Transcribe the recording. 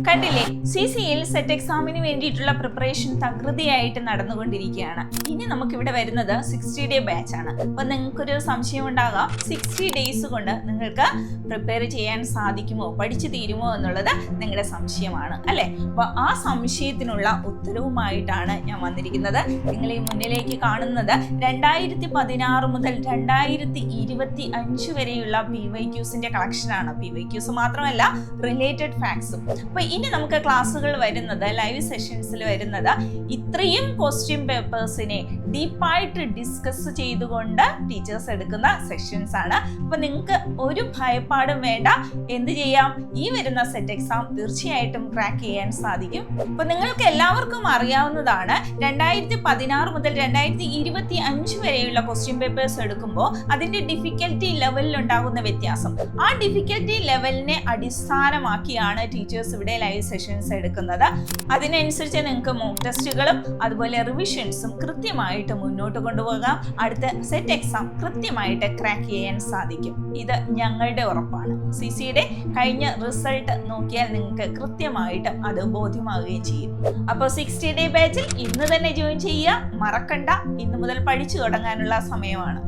കണ്ടില്ലേ, CCL set എക്സാമിന് വേണ്ടിയിട്ടുള്ള പ്രിപ്പറേഷൻ തകൃതിയായിട്ട് നടന്നുകൊണ്ടിരിക്കുകയാണ്. ഇനി നമുക്കിവിടെ വരുന്നത് 60 ഡേ ബാച്ച് ആണ്. അപ്പൊ നിങ്ങൾക്കൊരു സംശയം ഉണ്ടാകാം, 60 ഡേയ്സ് കൊണ്ട് നിങ്ങൾക്ക് പ്രിപ്പയർ ചെയ്യാൻ സാധിക്കുമോ, പഠിച്ചു തീരുമോ എന്നുള്ളത് നിങ്ങളുടെ സംശയമാണ് അല്ലെ. അപ്പൊ ആ സംശയത്തിനുള്ള ഉത്തരവുമായിട്ടാണ് ഞാൻ വന്നിരിക്കുന്നത്. നിങ്ങൾ ഈ മുന്നിലേക്ക് കാണുന്നത് 2016 മുതൽ 2025 വരെയുള്ള PYQs കളക്ഷനാണ്. PYQs മാത്രമല്ല, റിലേറ്റഡ് ഫാക്ട്സും. അപ്പൊ ഇനി നമുക്ക് ക്ലാസ്സുകൾ വരുന്നത്, ലൈവ് സെഷൻസിൽ വരുന്നത് ഇത്രയും ക്വസ്റ്റ്യൻ പേപ്പേഴ്സിനെ ഡീപ്പായിട്ട് ഡിസ്കസ് ചെയ്തുകൊണ്ട് ടീച്ചേഴ്സ് എടുക്കുന്ന സെഷൻസ് ആണ്. അപ്പൊ നിങ്ങൾക്ക് ഒരു ഭയപ്പാടും വേണ്ട. എന്ത് ചെയ്യാം, ഈ വരുന്ന സെറ്റ് എക്സാം തീർച്ചയായിട്ടും ക്രാക്ക് ചെയ്യാൻ സാധിക്കും. അപ്പൊ നിങ്ങൾക്ക് എല്ലാവർക്കും അറിയാവുന്നതാണ്, 2016 മുതൽ 2025 വരെയുള്ള ക്വസ്റ്റ്യൻ പേപ്പേഴ്സ് എടുക്കുമ്പോൾ അതിന്റെ ഡിഫിക്കൽറ്റി ലെവലിൽ ഉണ്ടാകുന്ന വ്യത്യാസം, ആ ഡിഫിക്കൽറ്റി ലെവലിനെ അടിസ്ഥാനമാക്കിയാണ് ടീച്ചേഴ്സ് ഇവിടെ ലൈവ് സെഷൻസ് എടുക്കുന്നത്. അതിനനുസരിച്ച് നിങ്ങൾക്ക് മോക്ക് ടെസ്റ്റുകളും അതുപോലെ റിവിഷൻസും കൃത്യമായിട്ട് മുന്നോട്ട് കൊണ്ടുപോകാം. അടുത്ത സെറ്റ് എക്സാം കൃത്യമായിട്ട് ക്രാക്ക് ചെയ്യാൻ സാധിക്കും. ഇത് ഞങ്ങളുടെ ഉറപ്പാണ്. CCയുടെ കഴിഞ്ഞ റിസൾട്ട് നോക്കിയാൽ നിങ്ങൾക്ക് കൃത്യമായിട്ട് അത് ബോധ്യമാവുകയും ചെയ്യും. അപ്പോൾ 60 ഡേ ബാച്ചിൽ ഇന്ന് തന്നെ ജോയിൻ ചെയ്യുക, മറക്കണ്ട. ഇന്ന് മുതൽ പഠിച്ചു തുടങ്ങാനുള്ള സമയമാണ്.